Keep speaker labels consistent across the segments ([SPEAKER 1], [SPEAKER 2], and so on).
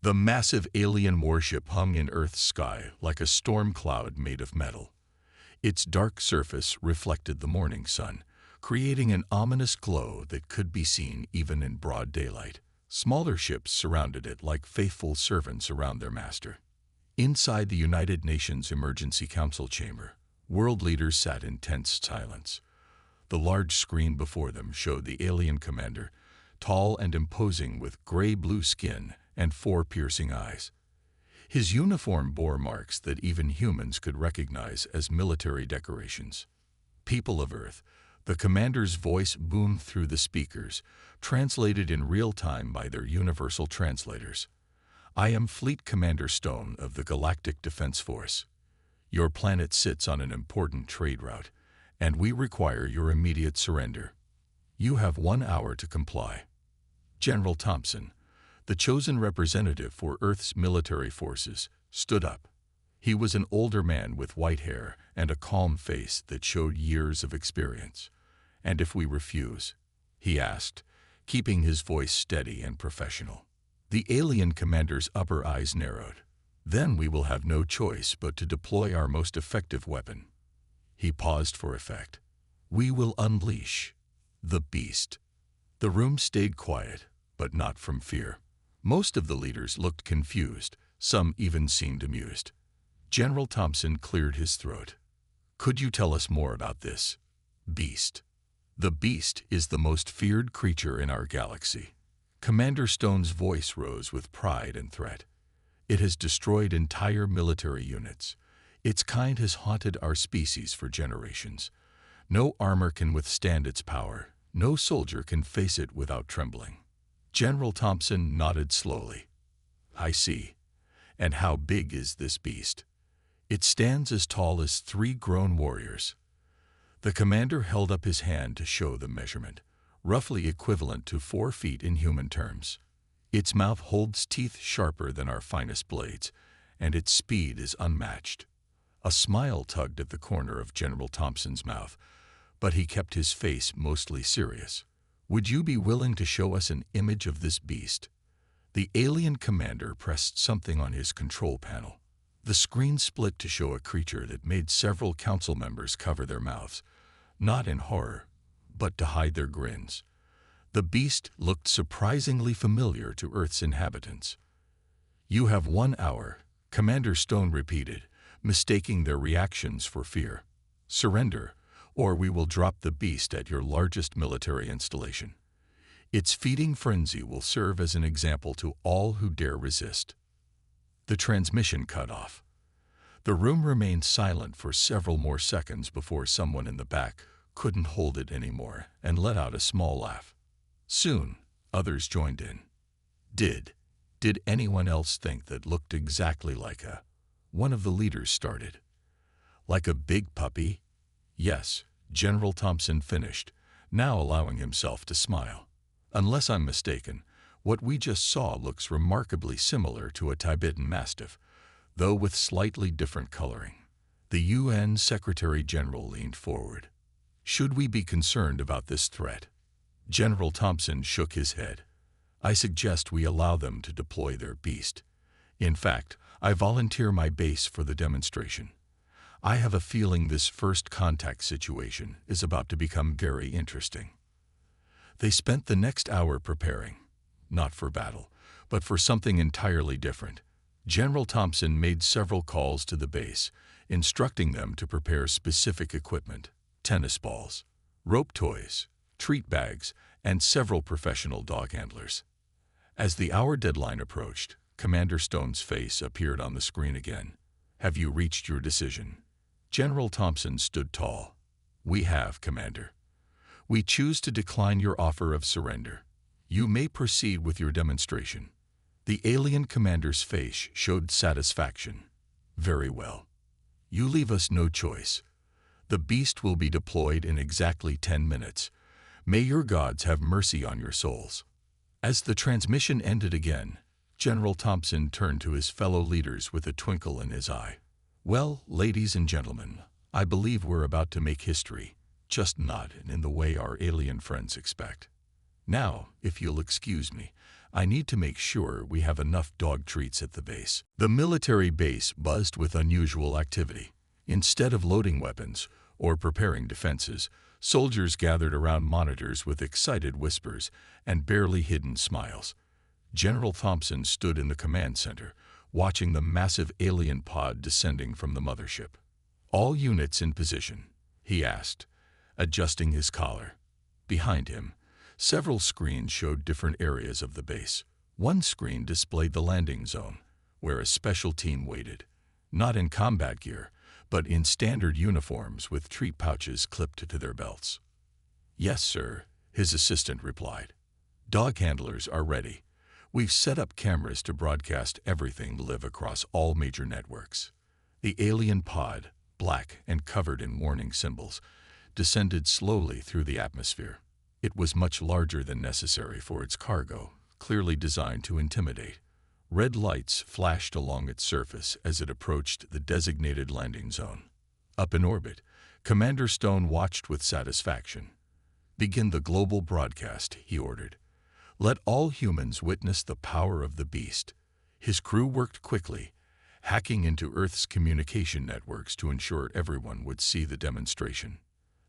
[SPEAKER 1] The massive alien warship hung in Earth's sky like a storm cloud made of metal. Its dark surface reflected the morning sun, creating an ominous glow that could be seen even in broad daylight. Smaller ships surrounded it like faithful servants around their master. Inside the United Nations Emergency Council chamber, world leaders sat in tense silence. The large screen before them showed the alien commander, tall and imposing with gray-blue skin and 4 piercing eyes. His uniform bore marks that even humans could recognize as military decorations. People of Earth, the commander's voice boomed through the speakers, translated in real time by their universal translators. I am Fleet Commander Stone of the Galactic Defense Force. Your planet sits on an important trade route, and we require your immediate surrender. You have 1 hour to comply. General Thompson, the chosen representative for Earth's military forces, stood up. He was an older man with white hair and a calm face that showed years of experience. And if we refuse? He asked, keeping his voice steady and professional. The alien commander's upper eyes narrowed. Then we will have no choice but to deploy our most effective weapon. He paused for effect. We will unleash the beast. The room stayed quiet, but not from fear. Most of the leaders looked confused, some even seemed amused. General Thompson cleared his throat. Could you tell us more about this beast? The beast is the most feared creature in our galaxy. Commander Stone's voice rose with pride and threat. It has destroyed entire military units. Its kind has haunted our species for generations. No armor can withstand its power. No soldier can face it without trembling. General Thompson nodded slowly. I see. And how big is this beast? It stands as tall as 3 grown warriors. The commander held up his hand to show the measurement, roughly equivalent to 4 feet in human terms. Its mouth holds teeth sharper than our finest blades, and its speed is unmatched. A smile tugged at the corner of General Thompson's mouth, but he kept his face mostly serious. Would you be willing to show us an image of this beast? The alien commander pressed something on his control panel. The screen split to show a creature that made several council members cover their mouths, not in horror, but to hide their grins. The beast looked surprisingly familiar to Earth's inhabitants. You have 1 hour, Commander Stone repeated, mistaking their reactions for fear. Surrender, or we will drop the beast at your largest military installation. Its feeding frenzy will serve as an example to all who dare resist. The transmission cut off. The room remained silent for several more seconds before someone in the back couldn't hold it anymore and let out a small laugh. Soon, others joined in. Did anyone else think that looked exactly like one of the leaders started. Like a big puppy? Yes, General Thompson finished, now allowing himself to smile. Unless I'm mistaken, what we just saw looks remarkably similar to a Tibetan Mastiff, though with slightly different coloring. The UN Secretary General leaned forward. Should we be concerned about this threat? General Thompson shook his head. I suggest we allow them to deploy their beast. In fact, I volunteer my base for the demonstration. I have a feeling this first contact situation is about to become very interesting. They spent the next hour preparing, not for battle, but for something entirely different. General Thompson made several calls to the base, instructing them to prepare specific equipment: tennis balls, rope toys, treat bags, and several professional dog handlers. As the hour deadline approached, Commander Stone's face appeared on the screen again. Have you reached your decision? General Thompson stood tall. We have, Commander. We choose to decline your offer of surrender. You may proceed with your demonstration. The alien commander's face showed satisfaction. Very well. You leave us no choice. The beast will be deployed in exactly 10 minutes. May your gods have mercy on your souls. As the transmission ended again, General Thompson turned to his fellow leaders with a twinkle in his eye. Well, ladies and gentlemen, I believe we're about to make history, just not in the way our alien friends expect. Now, if you'll excuse me, I need to make sure we have enough dog treats at the base." The military base buzzed with unusual activity. Instead of loading weapons or preparing defenses, soldiers gathered around monitors with excited whispers and barely hidden smiles. General Thompson stood in the command center, watching the massive alien pod descending from the mothership. "All units in position," he asked, adjusting his collar. Behind him, several screens showed different areas of the base. One screen displayed the landing zone, where a special team waited, not in combat gear, but in standard uniforms with treat pouches clipped to their belts. "Yes, sir," his assistant replied. "Dog handlers are ready. We've set up cameras to broadcast everything live across all major networks." The alien pod, black and covered in warning symbols, descended slowly through the atmosphere. It was much larger than necessary for its cargo, clearly designed to intimidate. Red lights flashed along its surface as it approached the designated landing zone. Up in orbit, Commander Stone watched with satisfaction. "Begin the global broadcast," he ordered. "Let all humans witness the power of the beast." His crew worked quickly, hacking into Earth's communication networks to ensure everyone would see the demonstration.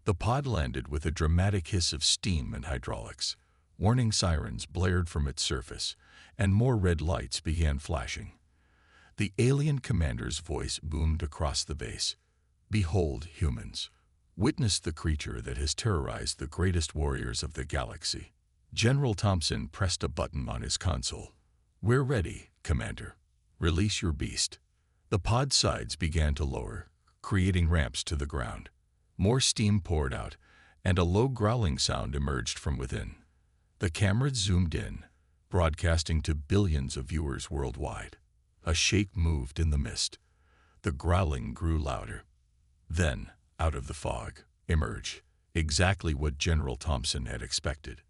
[SPEAKER 1] The pod landed with a dramatic hiss of steam and hydraulics. Warning sirens blared from its surface, and more red lights began flashing. The alien commander's voice boomed across the base. "Behold, humans. Witness the creature that has terrorized the greatest warriors of the galaxy." General Thompson pressed a button on his console. "We're ready, Commander. Release your beast." The pod sides began to lower, creating ramps to the ground. More steam poured out, and a low growling sound emerged from within. The cameras zoomed in, broadcasting to billions of viewers worldwide. A shape moved in the mist. The growling grew louder. Then, out of the fog, emerged exactly what General Thompson had expected.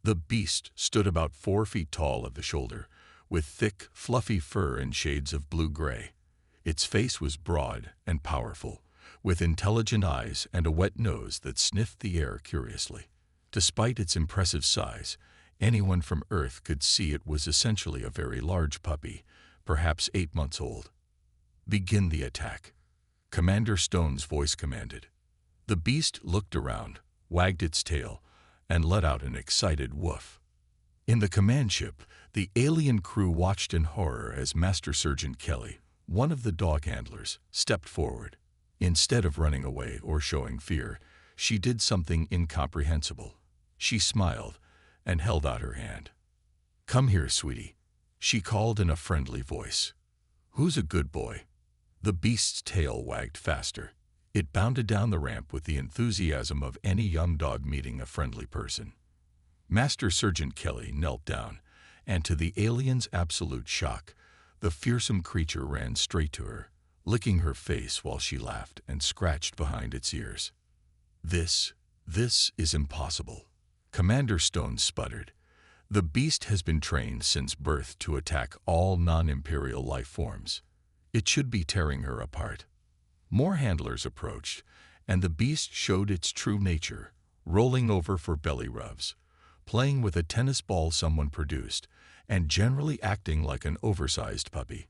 [SPEAKER 1] The beast stood about 4 feet tall at the shoulder, with thick, fluffy fur and shades of blue-gray. Its face was broad and powerful, with intelligent eyes and a wet nose that sniffed the air curiously. Despite its impressive size, anyone from Earth could see it was essentially a very large puppy, perhaps 8 months old. "Begin the attack," Commander Stone's voice commanded. The beast looked around, wagged its tail, and let out an excited woof. In the command ship, the alien crew watched in horror as Master Sergeant Kelly, one of the dog handlers, stepped forward. Instead of running away or showing fear, she did something incomprehensible. She smiled and held out her hand. "Come here, sweetie," she called in a friendly voice. "Who's a good boy?" The beast's tail wagged faster. It bounded down the ramp with the enthusiasm of any young dog meeting a friendly person. Master Sergeant Kelly knelt down, and to the alien's absolute shock, the fearsome creature ran straight to her, licking her face while she laughed and scratched behind its ears. This is impossible," Commander Stone sputtered. "The beast has been trained since birth to attack all non-imperial life forms. It should be tearing her apart." More handlers approached, and the beast showed its true nature, rolling over for belly rubs, playing with a tennis ball someone produced, and generally acting like an oversized puppy.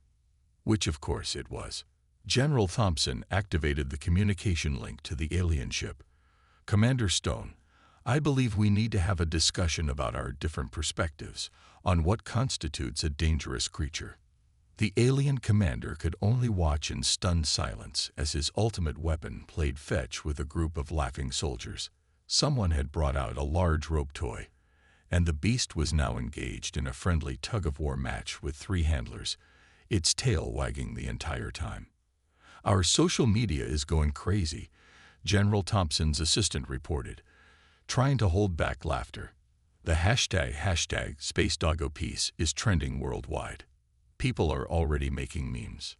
[SPEAKER 1] Which, of course, it was. General Thompson activated the communication link to the alien ship. "Commander Stone, I believe we need to have a discussion about our different perspectives on what constitutes a dangerous creature." The alien commander could only watch in stunned silence as his ultimate weapon played fetch with a group of laughing soldiers. Someone had brought out a large rope toy, and the beast was now engaged in a friendly tug-of-war match with 3 handlers, its tail wagging the entire time. "Our social media is going crazy," General Thompson's assistant reported, trying to hold back laughter. "The hashtag #SpaceDoggoPeace is trending worldwide. People are already making memes."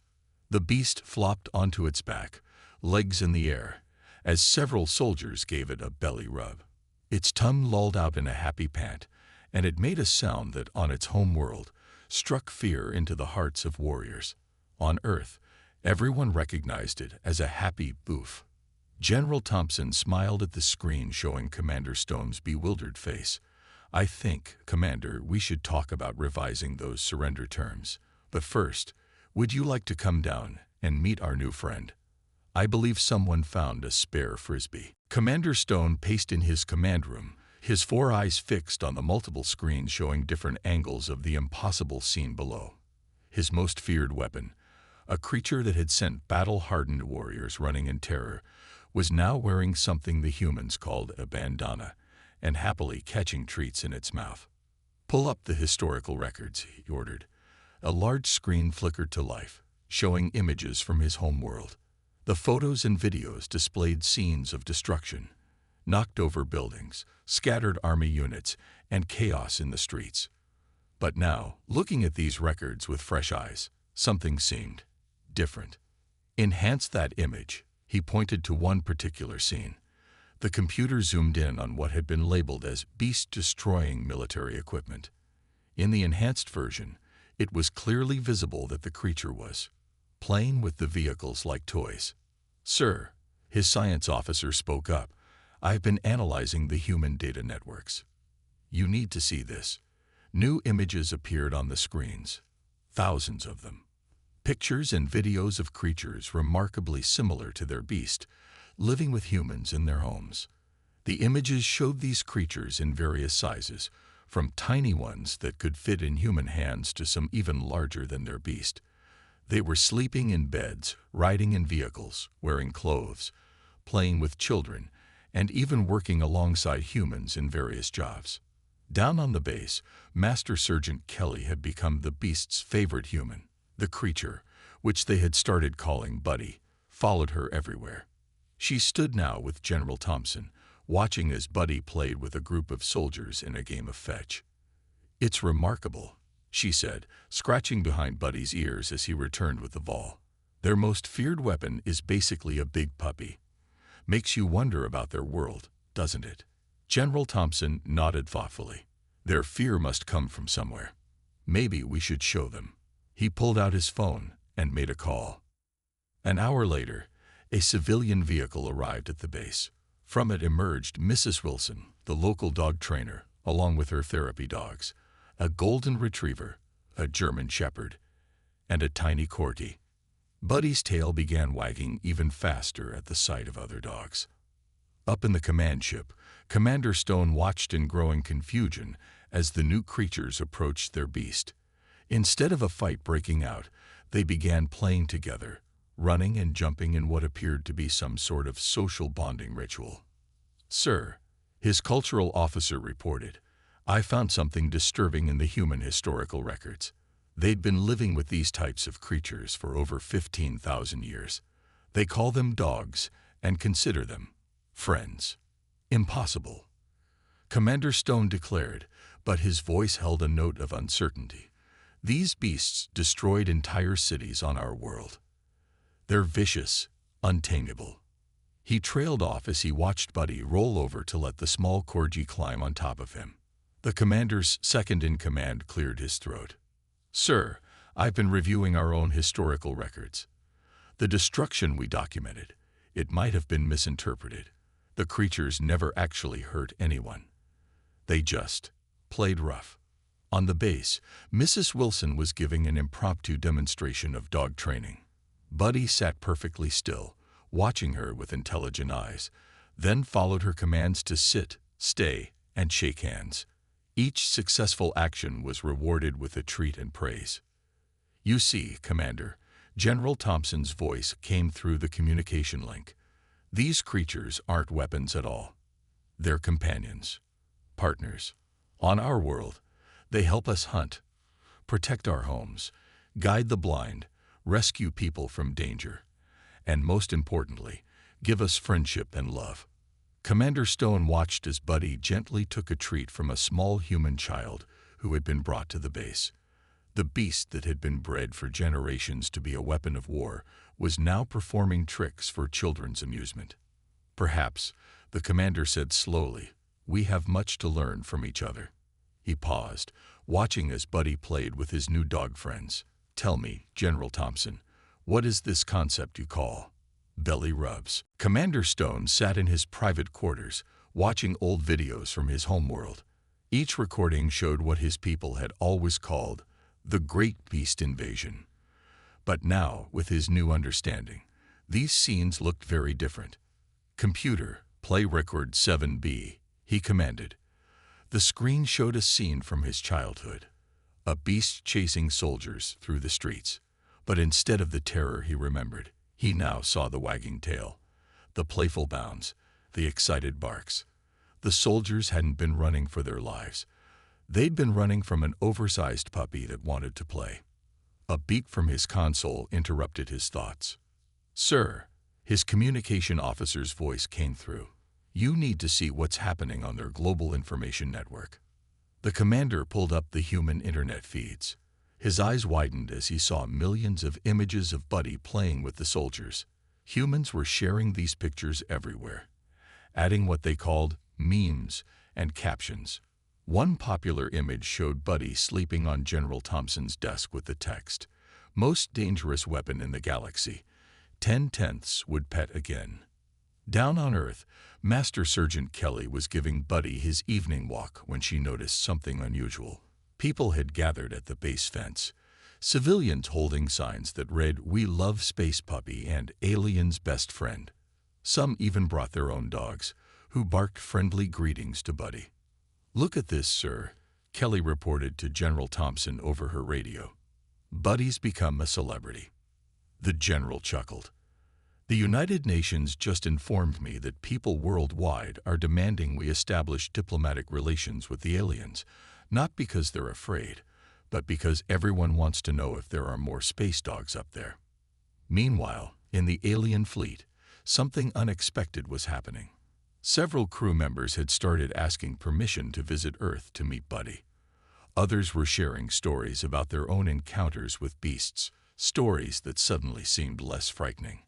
[SPEAKER 1] The beast flopped onto its back, legs in the air, as several soldiers gave it a belly rub. Its tongue lolled out in a happy pant, and it made a sound that, on its home world, struck fear into the hearts of warriors. On Earth, everyone recognized it as a happy boof. General Thompson smiled at the screen showing Commander Stone's bewildered face. I think, Commander, we should talk about revising those surrender terms. But first, would you like to come down and meet our new friend? I believe someone found a spare frisbee. Commander Stone paced in his command room, his four eyes fixed on the multiple screens showing different angles of the impossible scene below. His most feared weapon, a creature that had sent battle-hardened warriors running in terror, was now wearing something the humans called a bandana and happily catching treats in its mouth. "Pull up the historical records," he ordered. A large screen flickered to life, showing images from his home world. The photos and videos displayed scenes of destruction, knocked over buildings, scattered army units, and chaos in the streets. But now, looking at these records with fresh eyes, something seemed different. "Enhance that image," he pointed to one particular scene. The computer zoomed in on what had been labeled as beast-destroying military equipment. In the enhanced version, it was clearly visible that the creature was playing with the vehicles like toys. "Sir," his science officer spoke up, "I've been analyzing the human data networks. You need to see this." New images appeared on the screens, thousands of them. Pictures and videos of creatures remarkably similar to their beast, living with humans in their homes. The images showed these creatures in various sizes, from tiny ones that could fit in human hands to some even larger than their beast. They were sleeping in beds, riding in vehicles, wearing clothes, playing with children, and even working alongside humans in various jobs. Down on the base, Master Sergeant Kelly had become the beast's favorite human. The creature, which they had started calling Buddy, followed her everywhere. She stood now with General Thompson, watching as Buddy played with a group of soldiers in a game of fetch. "It's remarkable," she said, scratching behind Buddy's ears as he returned with the ball. "Their most feared weapon is basically a big puppy. Makes you wonder about their world, doesn't it?" General Thompson nodded thoughtfully. "Their fear must come from somewhere. Maybe we should show them." He pulled out his phone and made a call. An hour later, a civilian vehicle arrived at the base. From it emerged Mrs. Wilson, the local dog trainer, along with her therapy dogs, a golden retriever, a German shepherd, and a tiny corgi. Buddy's tail began wagging even faster at the sight of other dogs. Up in the command ship, Commander Stone watched in growing confusion as the new creatures approached their beast. Instead of a fight breaking out, they began playing together, running and jumping in what appeared to be some sort of social bonding ritual. "Sir," his cultural officer reported, "I found something disturbing in the human historical records. They'd been living with these types of creatures for over 15,000 years. They call them dogs and consider them friends. Impossible," Commander Stone declared, but his voice held a note of uncertainty. "These beasts destroyed entire cities on our world. They're vicious, untamable." He trailed off as he watched Buddy roll over to let the small corgi climb on top of him. The commander's second-in-command cleared his throat. "Sir, I've been reviewing our own historical records. The destruction we documented, it might have been misinterpreted. The creatures never actually hurt anyone. They just played rough." On the base, Mrs. Wilson was giving an impromptu demonstration of dog training. Buddy sat perfectly still, watching her with intelligent eyes, then followed her commands to sit, stay, and shake hands. Each successful action was rewarded with a treat and praise. "You see, Commander," General Thompson's voice came through the communication link. "These creatures aren't weapons at all. They're companions, partners. On our world, they help us hunt, protect our homes, guide the blind, rescue people from danger, and most importantly, give us friendship and love." Commander Stone watched as Buddy gently took a treat from a small human child who had been brought to the base. The beast that had been bred for generations to be a weapon of war was now performing tricks for children's amusement. "Perhaps," the commander said slowly, "we have much to learn from each other." He paused, watching as Buddy played with his new dog friends. "Tell me, General Thompson, what is this concept you call belly rubs?" Commander Stone sat in his private quarters, watching old videos from his homeworld. Each recording showed what his people had always called the Great Beast Invasion. But now, with his new understanding, these scenes looked very different. "Computer, play record 7B, he commanded. The screen showed a scene from his childhood. A beast chasing soldiers through the streets. But instead of the terror he remembered, he now saw the wagging tail, the playful bounds, the excited barks. The soldiers hadn't been running for their lives. They'd been running from an oversized puppy that wanted to play. A beep from his console interrupted his thoughts. "Sir," his communication officer's voice came through. "You need to see what's happening on their global information network." The commander pulled up the human internet feeds. His eyes widened as he saw millions of images of Buddy playing with the soldiers. Humans were sharing these pictures everywhere, adding what they called memes and captions. One popular image showed Buddy sleeping on General Thompson's desk with the text, "Most dangerous weapon in the galaxy. 10/10 would pet again." Down on Earth, Master Sergeant Kelly was giving Buddy his evening walk when she noticed something unusual. People had gathered at the base fence, civilians holding signs that read, "We love Space Puppy" and "Alien's best friend." Some even brought their own dogs, who barked friendly greetings to Buddy. "Look at this, sir," Kelly reported to General Thompson over her radio. "Buddy's become a celebrity." The general chuckled. "The United Nations just informed me that people worldwide are demanding we establish diplomatic relations with the aliens, not because they're afraid, but because everyone wants to know if there are more space dogs up there." Meanwhile, in the alien fleet, something unexpected was happening. Several crew members had started asking permission to visit Earth to meet Buddy. Others were sharing stories about their own encounters with beasts, stories that suddenly seemed less frightening.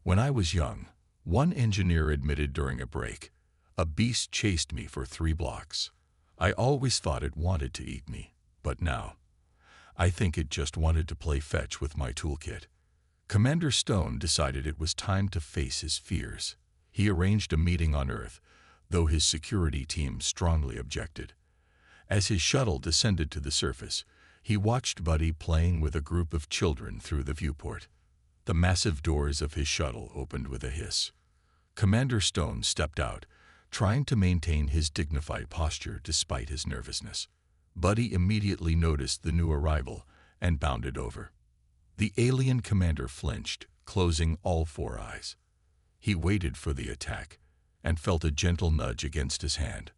[SPEAKER 1] "When I was young," one engineer admitted during a break, "a beast chased me for 3 blocks. I always thought it wanted to eat me, but now, I think it just wanted to play fetch with my toolkit." Commander Stone decided it was time to face his fears. He arranged a meeting on Earth, though his security team strongly objected. As his shuttle descended to the surface, he watched Buddy playing with a group of children through the viewport. The massive doors of his shuttle opened with a hiss. Commander Stone stepped out, trying to maintain his dignified posture despite his nervousness. Buddy immediately noticed the new arrival and bounded over. The alien commander flinched, closing all 4 eyes. He waited for the attack and felt a gentle nudge against his hand.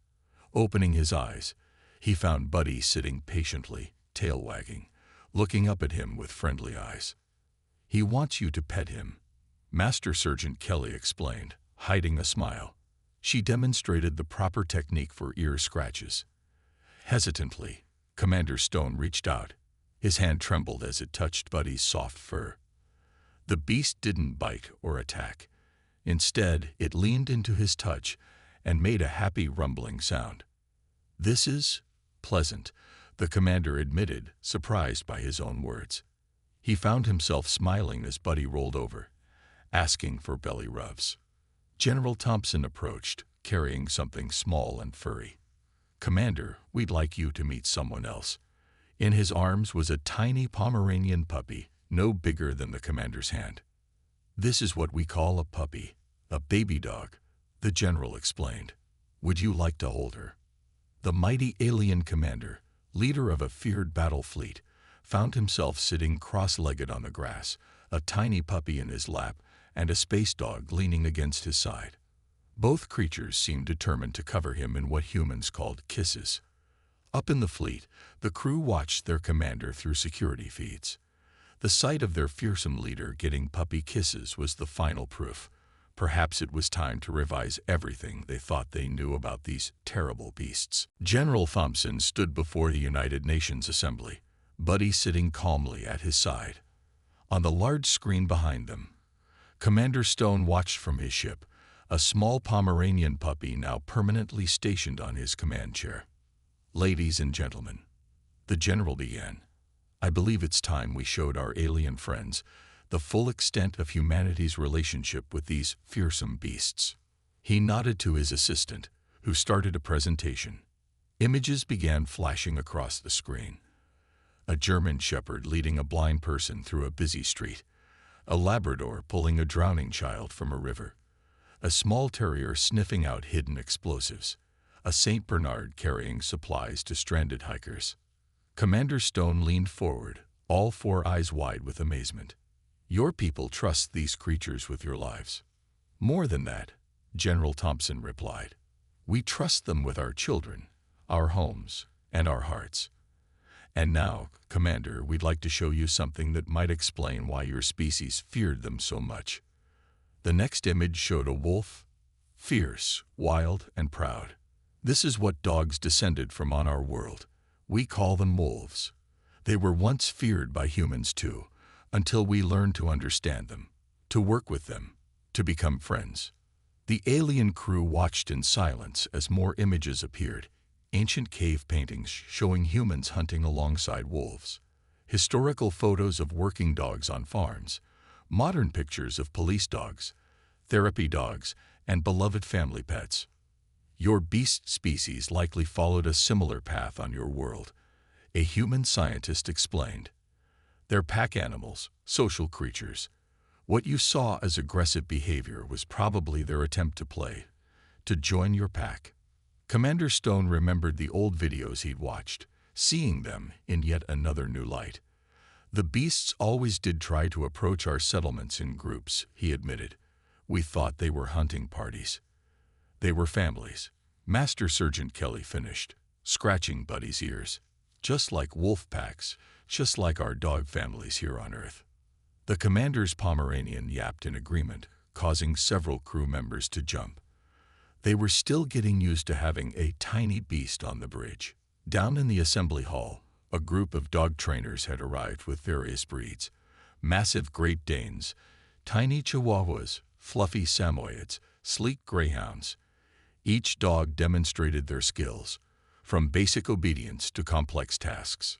[SPEAKER 1] Opening his eyes, he found Buddy sitting patiently, tail wagging, looking up at him with friendly eyes. "He wants you to pet him," Master Sergeant Kelly explained, hiding a smile. She demonstrated the proper technique for ear scratches. Hesitantly, Commander Stone reached out. His hand trembled as it touched Buddy's soft fur. The beast didn't bite or attack. Instead, it leaned into his touch and made a happy rumbling sound. "This is pleasant," the commander admitted, surprised by his own words. He found himself smiling as Buddy rolled over, asking for belly rubs. General Thompson approached, carrying something small and furry. "Commander, we'd like you to meet someone else." In his arms was a tiny Pomeranian puppy, no bigger than the commander's hand. "This is what we call a puppy, a baby dog," the general explained. "Would you like to hold her?" The mighty alien commander, leader of a feared battle fleet, found himself sitting cross-legged on the grass, a tiny puppy in his lap and a space dog leaning against his side. Both creatures seemed determined to cover him in what humans called kisses. Up in the fleet, the crew watched their commander through security feeds. The sight of their fearsome leader getting puppy kisses was the final proof. Perhaps it was time to revise everything they thought they knew about these terrible beasts. General Thompson stood before the United Nations Assembly, Buddy sitting calmly at his side. On the large screen behind them, Commander Stone watched from his ship, a small Pomeranian puppy now permanently stationed on his command chair. "Ladies and gentlemen," the general began, "I believe it's time we showed our alien friends the full extent of humanity's relationship with these fearsome beasts." He nodded to his assistant, who started a presentation. Images began flashing across the screen. A German shepherd leading a blind person through a busy street, a Labrador pulling a drowning child from a river, a small terrier sniffing out hidden explosives, a St. Bernard carrying supplies to stranded hikers. Commander Stone leaned forward, all four eyes wide with amazement. Your people trust these creatures with your lives. More than that, General Thompson replied. We trust them with our children, our homes, and our hearts. And now, Commander, we'd like to show you something that might explain why your species feared them so much. The next image showed a wolf, fierce, wild, and proud. This is what dogs descended from on our world. We call them wolves. They were once feared by humans too, until we learned to understand them, to work with them, to become friends. The alien crew watched in silence as more images appeared, ancient cave paintings showing humans hunting alongside wolves, historical photos of working dogs on farms, modern pictures of police dogs, therapy dogs, and beloved family pets. Your beast species likely followed a similar path on your world, a human scientist explained. They're pack animals, social creatures. What you saw as aggressive behavior was probably their attempt to play, to join your pack. Commander Stone remembered the old videos he'd watched, seeing them in yet another new light. The beasts always did try to approach our settlements in groups, he admitted. We thought they were hunting parties. They were families. Master Sergeant Kelly finished, scratching Buddy's ears. Just like wolf packs, just like our dog families here on Earth. The commander's Pomeranian yapped in agreement, causing several crew members to jump. They were still getting used to having a tiny beast on the bridge. Down in the assembly hall, a group of dog trainers had arrived with various breeds. Massive Great Danes, tiny Chihuahuas, fluffy Samoyeds, sleek Greyhounds. Each dog demonstrated their skills, from basic obedience to complex tasks.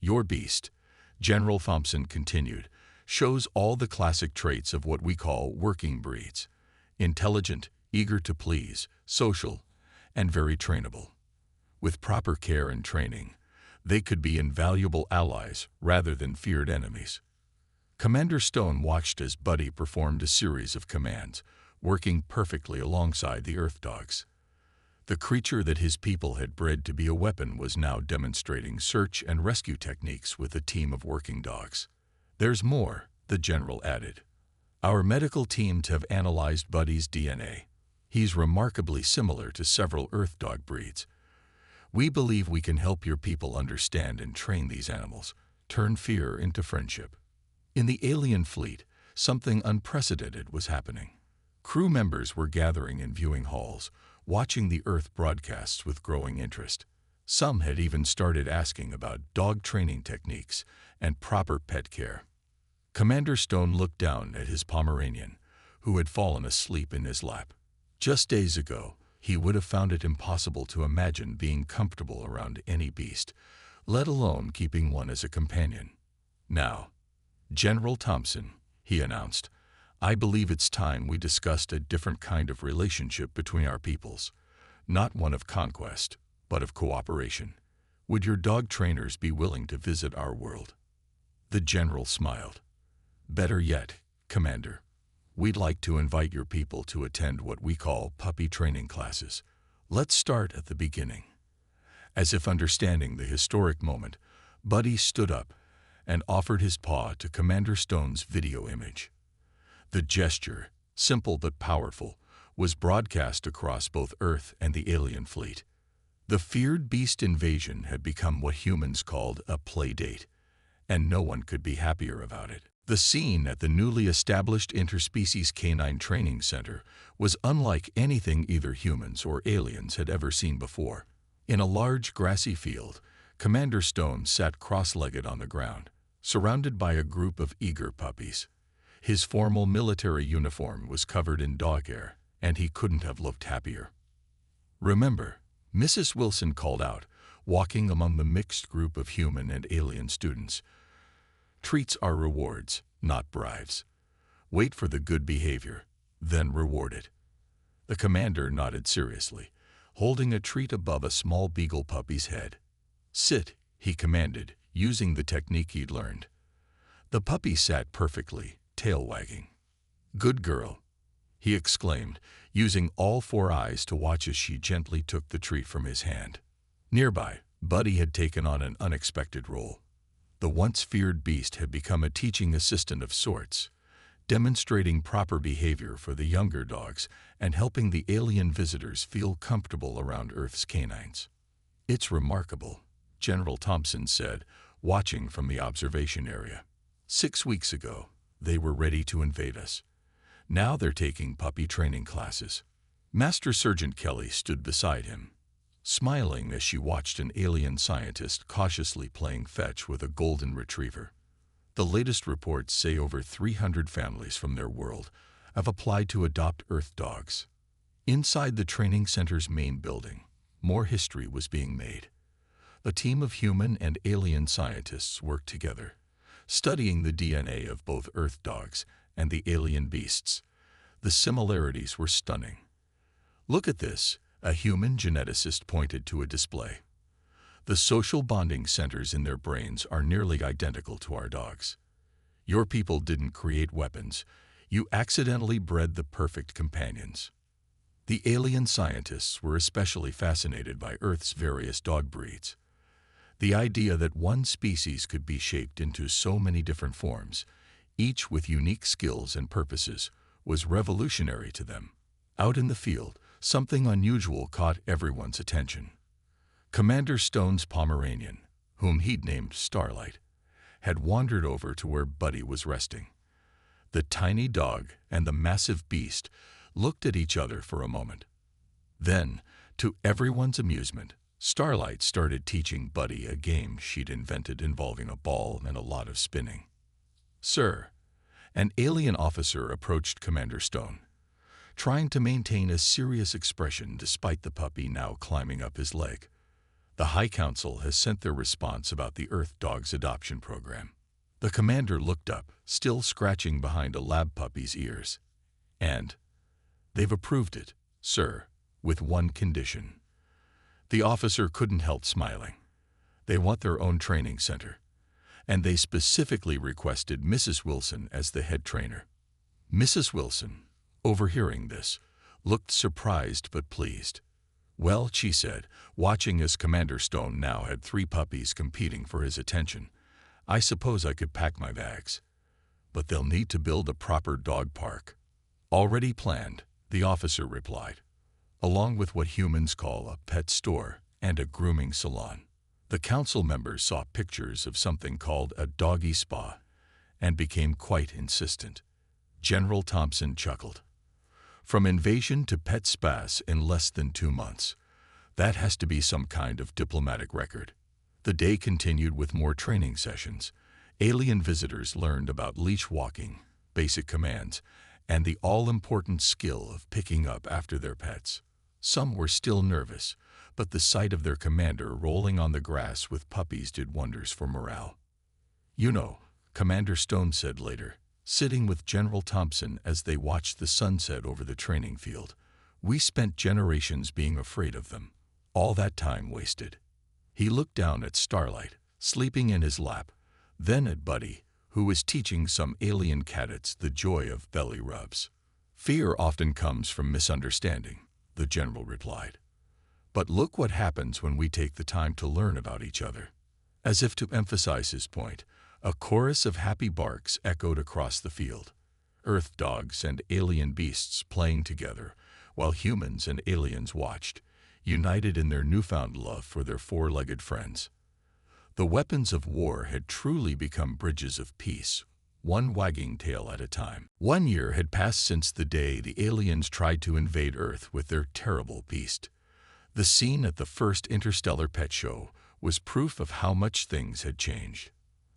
[SPEAKER 1] Your beast, General Thompson continued, shows all the classic traits of what we call working breeds. Intelligent, eager to please, social, and very trainable. With proper care and training, they could be invaluable allies rather than feared enemies. Commander Stone watched as Buddy performed a series of commands, working perfectly alongside the Earth Dogs. The creature that his people had bred to be a weapon was now demonstrating search and rescue techniques with a team of working dogs. There's more, the general added. Our medical teams have analyzed Buddy's DNA. He's remarkably similar to several Earth Dog breeds. We believe we can help your people understand and train these animals, turn fear into friendship. In the alien fleet, something unprecedented was happening. Crew members were gathering in viewing halls, watching the Earth broadcasts with growing interest. Some had even started asking about dog training techniques and proper pet care. Commander Stone looked down at his Pomeranian, who had fallen asleep in his lap. Just days ago, he would have found it impossible to imagine being comfortable around any beast, let alone keeping one as a companion. Now, General Thompson, he announced, I believe it's time we discussed a different kind of relationship between our peoples. Not one of conquest, but of cooperation. Would your dog trainers be willing to visit our world? The general smiled. Better yet, Commander, we'd like to invite your people to attend what we call puppy training classes. Let's start at the beginning. As if understanding the historic moment, Buddy stood up and offered his paw to Commander Stone's video image. The gesture, simple but powerful, was broadcast across both Earth and the alien fleet. The feared beast invasion had become what humans called a play date, and no one could be happier about it. The scene at the newly established Interspecies Canine Training Center was unlike anything either humans or aliens had ever seen before. In a large grassy field, Commander Stone sat cross-legged on the ground, surrounded by a group of eager puppies. His formal military uniform was covered in dog hair, and he couldn't have looked happier. Remember, Mrs. Wilson called out, walking among the mixed group of human and alien students. Treats are rewards, not bribes. Wait for the good behavior, then reward it. The commander nodded seriously. holding a treat above a small beagle puppy's head. "Sit," he commanded, using the technique he'd learned. The puppy sat perfectly, tail wagging. "Good girl," he exclaimed, using all four eyes to watch as she gently took the treat from his hand. Nearby, Buddy had taken on an unexpected role. The once feared beast had become a teaching assistant of sorts, demonstrating proper behavior for the younger dogs and helping the alien visitors feel comfortable around Earth's canines. "It's remarkable," General Thompson said, watching from the observation area. "6 weeks ago, they were ready to invade us. Now they're taking puppy training classes." Master Sergeant Kelly stood beside him, smiling as she watched an alien scientist cautiously playing fetch with a golden retriever. The latest reports say over 300 families from their world have applied to adopt Earth dogs. Inside the training center's main building, more history was being made. A team of human and alien scientists worked together, studying the DNA of both Earth dogs and the alien beasts. The similarities were stunning. "Look at this," a human geneticist pointed to a display. "The social bonding centers in their brains are nearly identical to our dogs. Your people didn't create weapons. You accidentally bred the perfect companions." The alien scientists were especially fascinated by Earth's various dog breeds. The idea that one species could be shaped into so many different forms, each with unique skills and purposes, was revolutionary to them. Out in the field, something unusual caught everyone's attention. Commander Stone's Pomeranian, whom he'd named Starlight, had wandered over to where Buddy was resting. The tiny dog and the massive beast looked at each other for a moment. Then, to everyone's amusement, Starlight started teaching Buddy a game she'd invented involving a ball and a lot of spinning. "Sir," an alien officer approached Commander Stone, trying to maintain a serious expression despite the puppy now climbing up his leg. "The High Council has sent their response about the Earth Dogs adoption program." The commander looked up, still scratching behind a lab puppy's ears. "And they've approved it, sir, with one condition." The officer couldn't help smiling. "They want their own training center, and they specifically requested Mrs. Wilson as the head trainer." Mrs. Wilson, overhearing this, looked surprised but pleased. "Well," she said, watching as Commander Stone now had 3 puppies competing for his attention, "I suppose I could pack my bags. But they'll need to build a proper dog park." "Already planned," the officer replied, "along with what humans call a pet store and a grooming salon." The council members saw pictures of something called a doggy spa and became quite insistent. General Thompson chuckled. "From invasion to pet spas in less than 2 months. That has to be some kind of diplomatic record." The day continued with more training sessions. Alien visitors learned about leash walking, basic commands, and the all-important skill of picking up after their pets. Some were still nervous, but the sight of their commander rolling on the grass with puppies did wonders for morale. "You know," Commander Stone said later, sitting with General Thompson as they watched the sunset over the training field, "we spent generations being afraid of them. All that time wasted." He looked down at Starlight, sleeping in his lap, then at Buddy, who was teaching some alien cadets the joy of belly rubs. "Fear often comes from misunderstanding," the general replied. "But look what happens when we take the time to learn about each other." As if to emphasize his point, a chorus of happy barks echoed across the field. Earth dogs and alien beasts playing together, while humans and aliens watched, united in their newfound love for their 4-legged friends. The weapons of war had truly become bridges of peace, one wagging tail at a time. 1 year had passed since the day the aliens tried to invade Earth with their terrible beast. The scene at the first Interstellar Pet Show was proof of how much things had changed.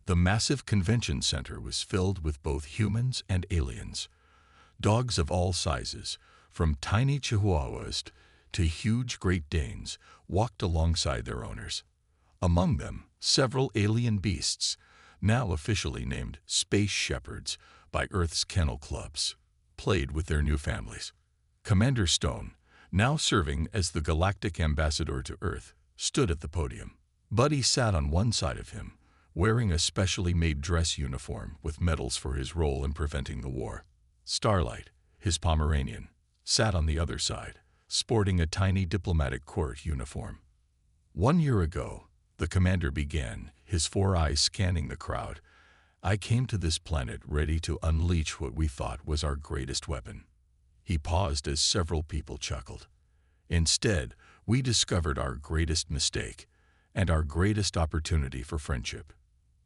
[SPEAKER 1] The massive convention center was filled with both humans and aliens. Dogs of all sizes, from tiny Chihuahuas to huge Great Danes, walked alongside their owners. Among them, several alien beasts, now officially named Space Shepherds by Earth's kennel clubs, played with their new families. Commander Stone, now serving as the galactic ambassador to Earth, stood at the podium. Buddy sat on one side of him, wearing a specially made dress uniform with medals for his role in preventing the war. Starlight, his Pomeranian, sat on the other side, sporting a tiny diplomatic court uniform. 1 year ago, the commander began, his 4 eyes scanning the crowd. I came to this planet ready to unleash what we thought was our greatest weapon. He paused as several people chuckled. Instead, we discovered our greatest mistake and our greatest opportunity for friendship.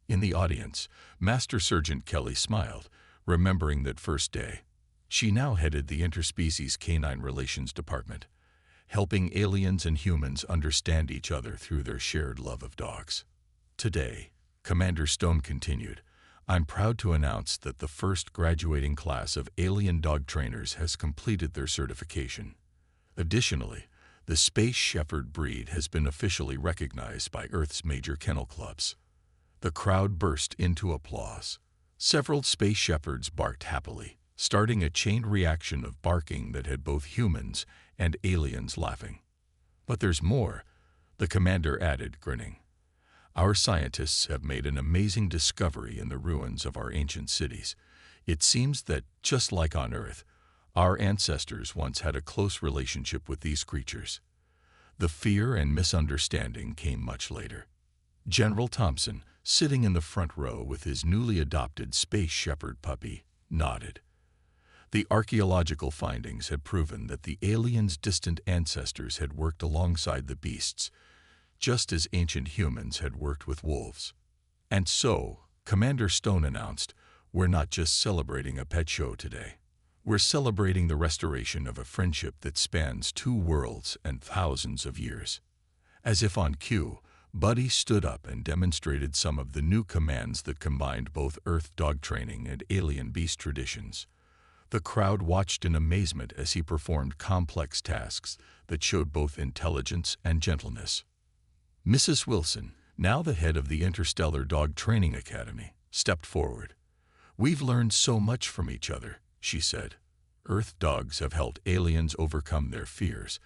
[SPEAKER 1] In the audience, Master Sergeant Kelly smiled, remembering that first day. She now headed the Interspecies Canine Relations Department, helping aliens and humans understand each other through their shared love of dogs. Today, Commander Stone continued, I'm proud to announce that the first graduating class of alien dog trainers has completed their certification. Additionally, the Space Shepherd breed has been officially recognized by Earth's major kennel clubs. The crowd burst into applause. Several Space Shepherds barked happily, starting a chain reaction of barking that had both humans and aliens laughing. But there's more, the commander added, grinning. Our scientists have made an amazing discovery in the ruins of our ancient cities. It seems that, just like on Earth, our ancestors once had a close relationship with these creatures. The fear and misunderstanding came much later. General Thompson, sitting in the front row with his newly adopted Space Shepherd puppy, nodded. The archaeological findings had proven that the aliens' distant ancestors had worked alongside the beasts, just as ancient humans had worked with wolves. And so, Commander Stone announced, we're not just celebrating a pet show today. We're celebrating the restoration of a friendship that spans 2 worlds and thousands of years. As if on cue, Buddy stood up and demonstrated some of the new commands that combined both Earth dog training and alien beast traditions. The crowd watched in amazement as he performed complex tasks that showed both intelligence and gentleness. Mrs. Wilson, now the head of the Interstellar Dog Training Academy, stepped forward. We've learned so much from each other, she said. Earth dogs have helped aliens overcome their fears,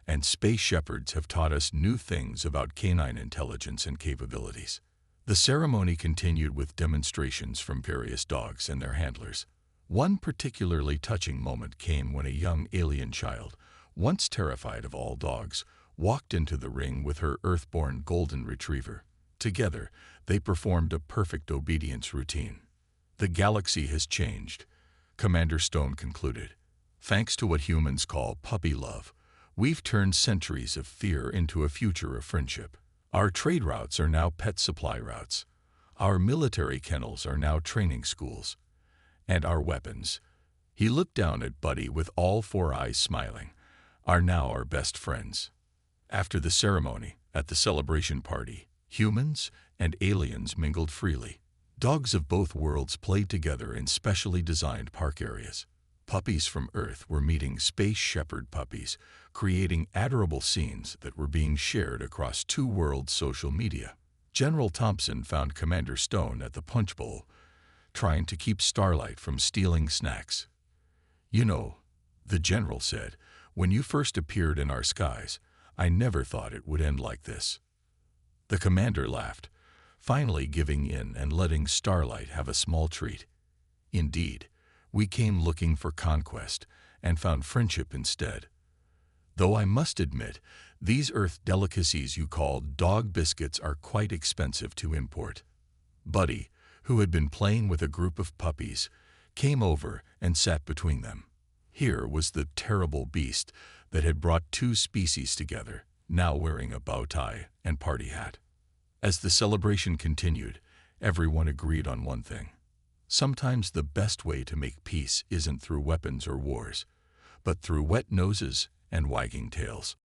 [SPEAKER 1] and Space Shepherds have taught us new things about canine intelligence and capabilities. The ceremony continued with demonstrations from various dogs and their handlers. One particularly touching moment came when a young alien child, once terrified of all dogs, walked into the ring with her Earthborn golden retriever. Together, they performed a perfect obedience routine. The galaxy has changed, Commander Stone concluded. Thanks to what humans call puppy love, we've turned centuries of fear into a future of friendship. Our trade routes are now pet supply routes. Our military kennels are now training schools. And our weapons, he looked down at Buddy with all 4 eyes smiling, are now our best friends. After the ceremony, at the celebration party, humans and aliens mingled freely. Dogs of both worlds played together in specially designed park areas. Puppies from Earth were meeting Space Shepherd puppies, creating adorable scenes that were being shared across 2 worlds' social media. General Thompson found Commander Stone at the punch bowl, trying to keep Starlight from stealing snacks. You know, the general said, when you first appeared in our skies, I never thought it would end like this. The commander laughed, finally giving in and letting Starlight have a small treat. Indeed, we came looking for conquest and found friendship instead. Though I must admit, these Earth delicacies you call dog biscuits are quite expensive to import. Buddy, who had been playing with a group of puppies, came over and sat between them. Here was the terrible beast that had brought 2 species together, now wearing a bow tie and party hat. As the celebration continued, everyone agreed on one thing. Sometimes the best way to make peace isn't through weapons or wars, but through wet noses and wagging tails.